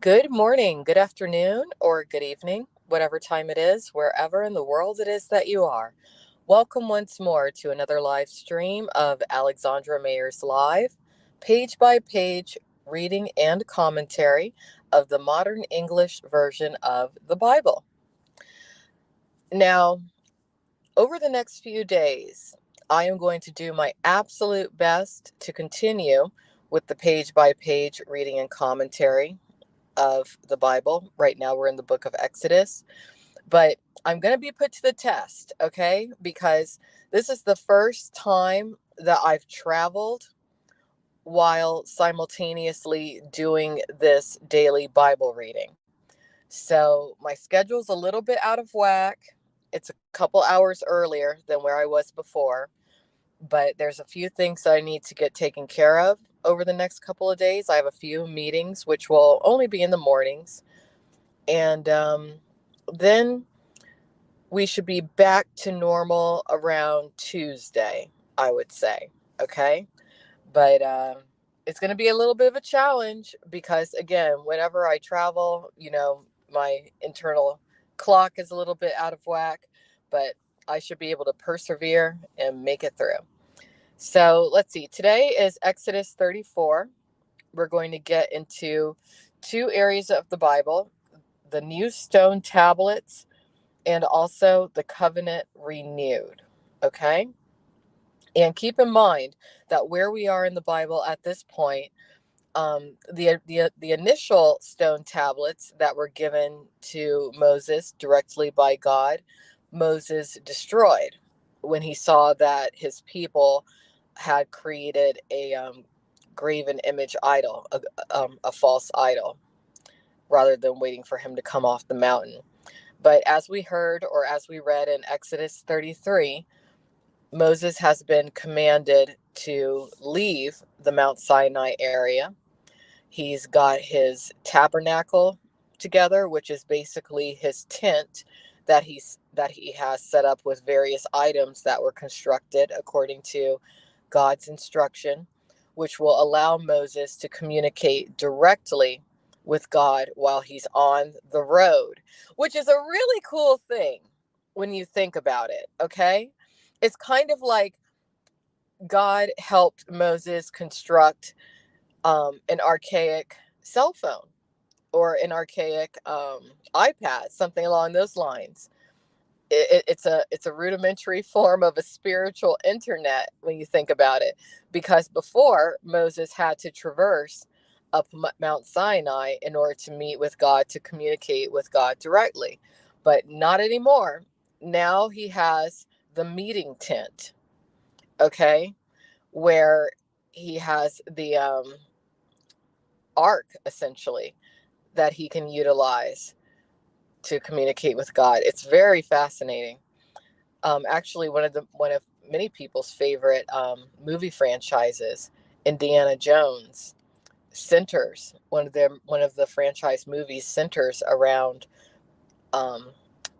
Good morning, good afternoon, or good evening, whatever time it is, wherever in the world it is that you are. Welcome once more to another live stream of Alexandra Mayers Live, page by page reading and commentary of the modern English version of the Bible. Now, over the next few days, I am going to do my absolute best to continue with the page by page reading and commentary of the Bible. Right now, we're in the book of Exodus, but I'm going to be put to the test, okay? Because this is the first time that I've traveled while simultaneously doing this daily Bible reading. So my schedule's a little bit out of whack. It's a couple hours earlier than where I was before, but there's a few things that I need to get taken care of over the next couple of days. I have a few meetings, which will only be in the mornings. And then we should be back to normal around Tuesday, I would say. Okay. But it's going to be a little bit of a challenge because, again, whenever I travel, my internal clock is a little bit out of whack, but I should be able to persevere and make it through. So let's see. Today is Exodus 34. We're going to get into two areas of the Bible: the new stone tablets and also the covenant renewed. Okay. And keep in mind that where we are in the Bible at this point, the initial stone tablets that were given to Moses directly by God, Moses destroyed when he saw that his people had created a graven image idol, a false idol, rather than waiting for him to come off the mountain. But as we heard, or as we read in Exodus 33, Moses has been commanded to leave the Mount Sinai area. He's got his tabernacle together, which is basically his tent that he has set up with various items that were constructed according to God's instruction, which will allow Moses to communicate directly with God while he's on the road, which is a really cool thing when you think about it, okay? It's kind of like God helped Moses construct an archaic cell phone or an archaic iPad, something along those lines. It's a rudimentary form of a spiritual internet when you think about it, because before Moses had to traverse up Mount Sinai in order to meet with God, to communicate with God directly, but not anymore. Now he has the meeting tent, okay, where he has the ark essentially that he can utilize to communicate with God. It's very fascinating. Actually, one of many people's favorite movie franchises, Indiana Jones, centers one of the franchise movies centers around um,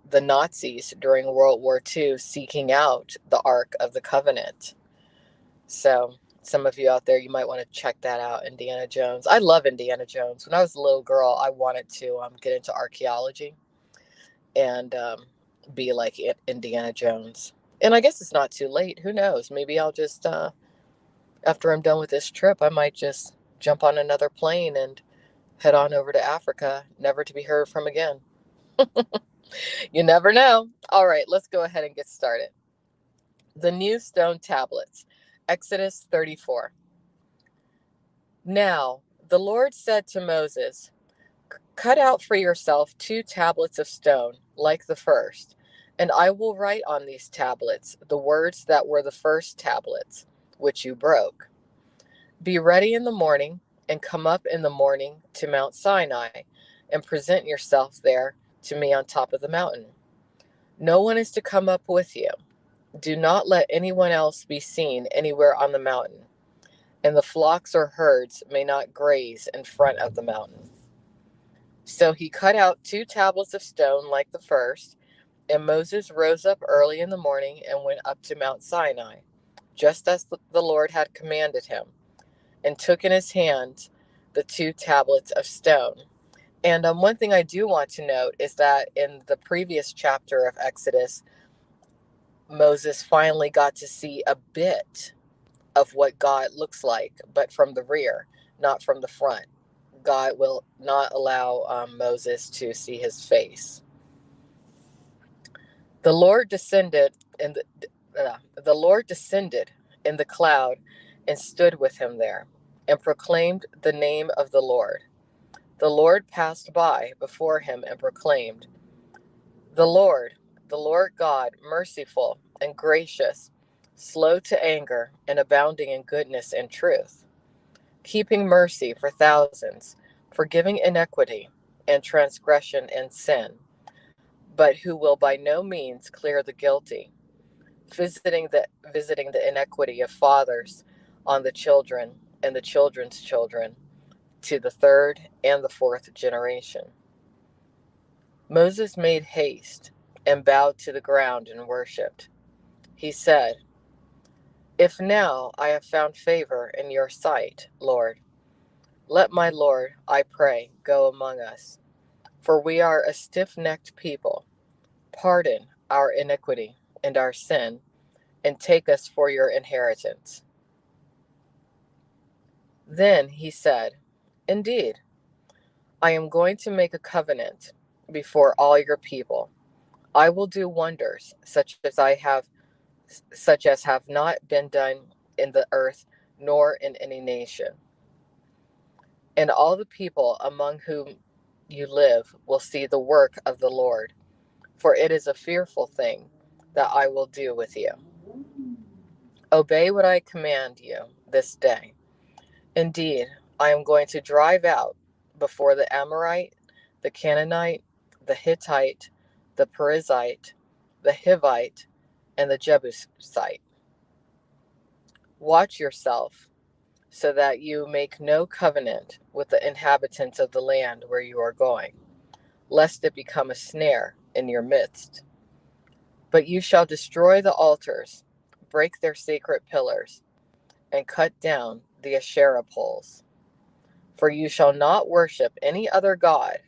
the Nazis during World War II seeking out the Ark of the Covenant. So some of you out there, you might want to check that out, Indiana Jones. I love Indiana Jones. When I was a little girl, I wanted to get into archaeology and be like Indiana Jones. And I guess it's not too late. Who knows? Maybe I'll just, after I'm done with this trip, I might just jump on another plane and head on over to Africa, never to be heard from again. You never know. All right, let's go ahead and get started. The new stone tablets, Exodus 34. Now, the Lord said to Moses, "Cut out for yourself 2 tablets of stone, like the first, and I will write on these tablets the words that were the first tablets, which you broke. Be ready in the morning, and come up in the morning to Mount Sinai, and present yourself there to me on top of the mountain. No one is to come up with you. Do not let anyone else be seen anywhere on the mountain, and the flocks or herds may not graze in front of the mountain." So he cut out 2 tablets of stone like the first, and Moses rose up early in the morning and went up to Mount Sinai, just as the Lord had commanded him, and took in his hand the 2 tablets of stone, And one thing I do want to note is that in the previous chapter of Exodus, Moses finally got to see a bit of what God looks like, but from the rear, not from the front. God will not allow Moses to see his face. The Lord descended in the Lord descended in the cloud and stood with him there, and proclaimed the name of the Lord. The Lord passed by before him and proclaimed, The Lord God, merciful and gracious, slow to anger, and abounding in goodness and truth, keeping mercy for thousands, forgiving iniquity and transgression and sin, but who will by no means clear the guilty, visiting the iniquity of fathers on the children and the children's children, to the third and the fourth generation. Moses made haste and bowed to the ground and worshipped. He said, If now I have found favor in your sight, Lord, let my Lord, I pray, go among us, for we are a stiff-necked people. Pardon our iniquity and our sin, and take us for your inheritance. Then he said, Indeed, I am going to make a covenant before all your people. I will do wonders such as have not been done in the earth nor in any nation. And all the people among whom you live will see the work of the Lord, for it is a fearful thing that I will do with you. Obey what I command you this day. Indeed, I am going to drive out before the Amorite, the Canaanite, the Hittite, the Perizzite, the Hivite, and the Jebusite. Watch yourself, so that you make no covenant with the inhabitants of the land where you are going, lest it become a snare in your midst. But you shall destroy the altars, break their sacred pillars, and cut down the Asherah poles. For you shall not worship any other god,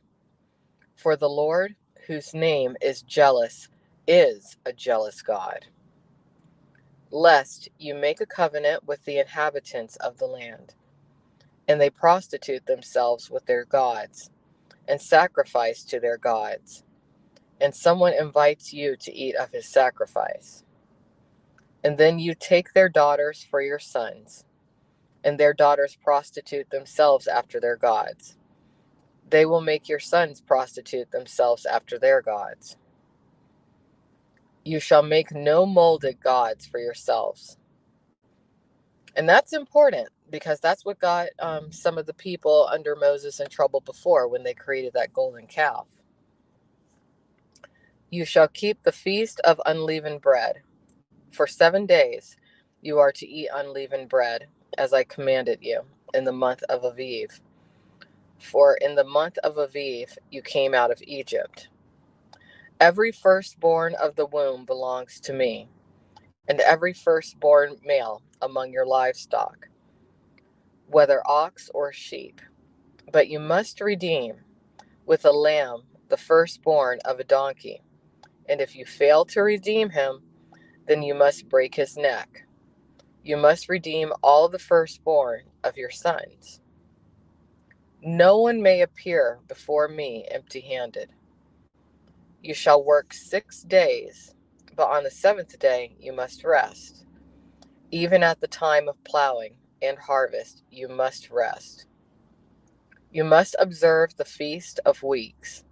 for the Lord, whose name is jealous, is a jealous God. Lest you make a covenant with the inhabitants of the land, and they prostitute themselves with their gods, and sacrifice to their gods, and someone invites you to eat of his sacrifice. And then you take their daughters for your sons, and their daughters prostitute themselves after their gods. They will make your sons prostitute themselves after their gods. You shall make no molded gods for yourselves. And that's important, because that's what got some of the people under Moses in trouble before, when they created that golden calf. You shall keep the feast of unleavened bread. For 7 days you are to eat unleavened bread, as I commanded you, in the month of Aviv. For in the month of Aviv you came out of Egypt. Every firstborn of the womb belongs to me, and every firstborn male among your livestock, whether ox or sheep. But you must redeem with a lamb the firstborn of a donkey. And if you fail to redeem him, then you must break his neck. You must redeem all the firstborn of your sons. No one may appear before me empty-handed. You shall work 6 days, but on the 7th day you must rest. Even at the time of plowing and harvest, you must rest. You must observe the Feast of Weeks,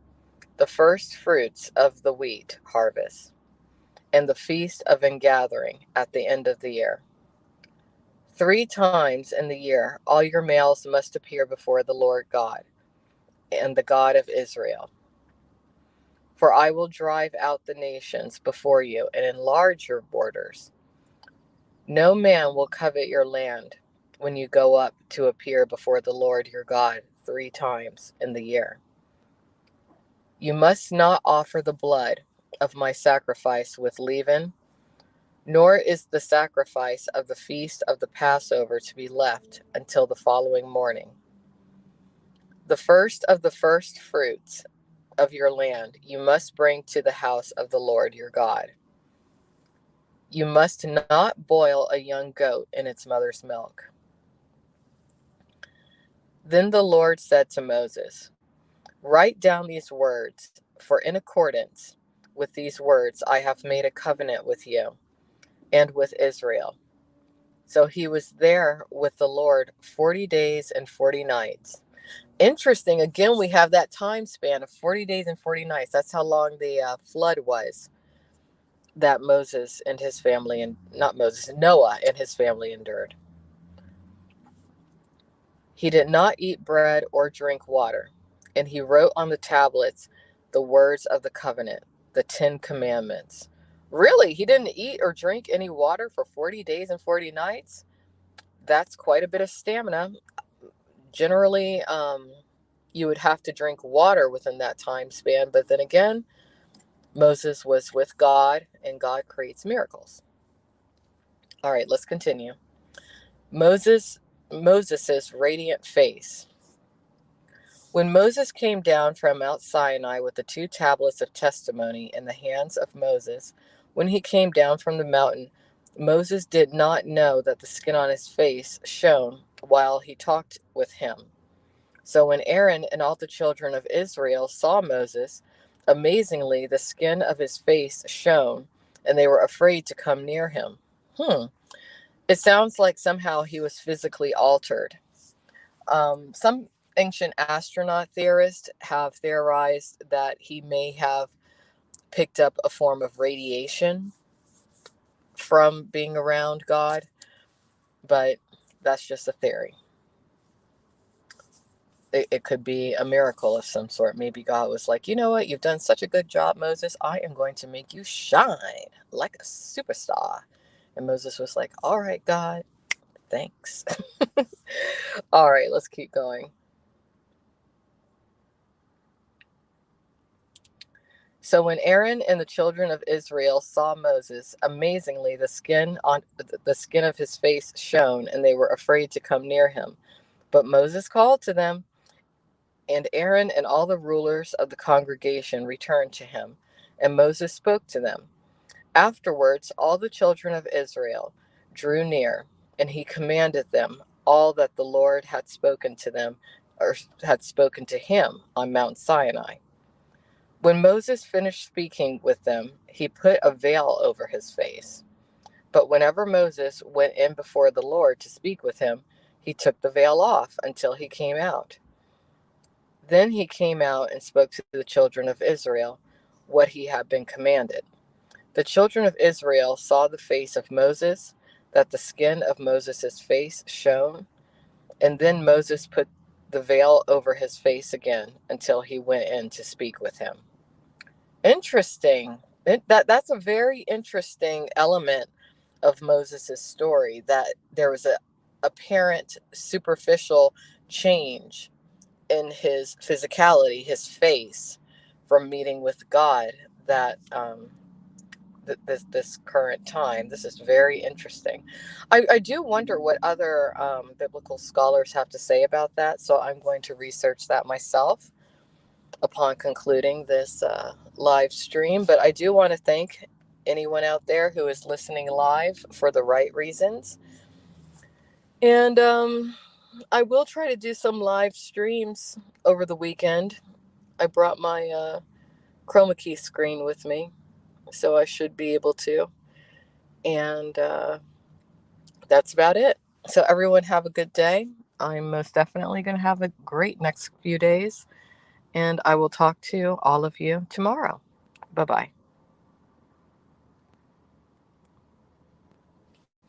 the first fruits of the wheat harvest, and the Feast of Ingathering at the end of the year. 3 times in the year all your males must appear before the Lord God and the God of Israel. For I will drive out the nations before you and enlarge your borders. No man will covet your land when you go up to appear before the Lord your God 3 times in the year. You must not offer the blood of my sacrifice with leaven, nor is the sacrifice of the feast of the Passover to be left until the following morning. The first of the first fruits of your land you must bring to the house of the Lord your God. You must not boil a young goat in its mother's milk. Then the Lord said to Moses, write down these words, for in accordance with these words I have made a covenant with you and with Israel. So he was there with the Lord 40 days and 40 nights. Interesting. Again, we have that time span of 40 days and 40 nights. That's how long the flood was that Moses and his family, and not Moses, Noah and his family endured. He did not eat bread or drink water, and he wrote on the tablets the words of the covenant, the 10 Commandments. Really? He didn't eat or drink any water for 40 days and 40 nights? That's quite a bit of stamina. Generally, you would have to drink water within that time span, but then again, Moses was with God, and God creates miracles. All right, let's continue. Moses's radiant face. When Moses came down from Mount Sinai with the 2 tablets of testimony in the hands of Moses, when he came down from the mountain, Moses did not know that the skin on his face shone while he talked with him. So when Aaron and all the children of Israel saw Moses, amazingly the skin of his face shone, and they were afraid to come near him. It sounds like somehow he was physically altered. Some ancient astronaut theorists have theorized that he may have picked up a form of radiation from being around God, but that's just a theory. It could be a miracle of some sort. Maybe God was like, you know what? You've done such a good job, Moses. I am going to make you shine like a superstar. And Moses was like, all right, God, thanks. All right, let's keep going. So when Aaron and the children of Israel saw Moses, amazingly the skin of his face shone, and they were afraid to come near him. But Moses called to them, and Aaron and all the rulers of the congregation returned to him, and Moses spoke to them. Afterwards, all the children of Israel drew near, and he commanded them all that the Lord had spoken to them, or had spoken to him on Mount Sinai. When Moses finished speaking with them, he put a veil over his face. But whenever Moses went in before the Lord to speak with him, he took the veil off until he came out. Then he came out and spoke to the children of Israel what he had been commanded. The children of Israel saw the face of Moses, that the skin of Moses' face shone, and then Moses put the veil over his face again until he went in to speak with him. Interesting. That's a very interesting element of Moses' story, that there was a apparent superficial change in his physicality, his face, from meeting with God, that this current time. This is very interesting. I do wonder what other biblical scholars have to say about that, so I'm going to research that myself upon concluding this live stream. But I do want to thank anyone out there who is listening live for the right reasons. And I will try to do some live streams over the weekend. I brought my chroma key screen with me, so I should be able to. And that's about it. So everyone have a good day. I'm most definitely going to have a great next few days. And I will talk to all of you tomorrow. Bye-bye.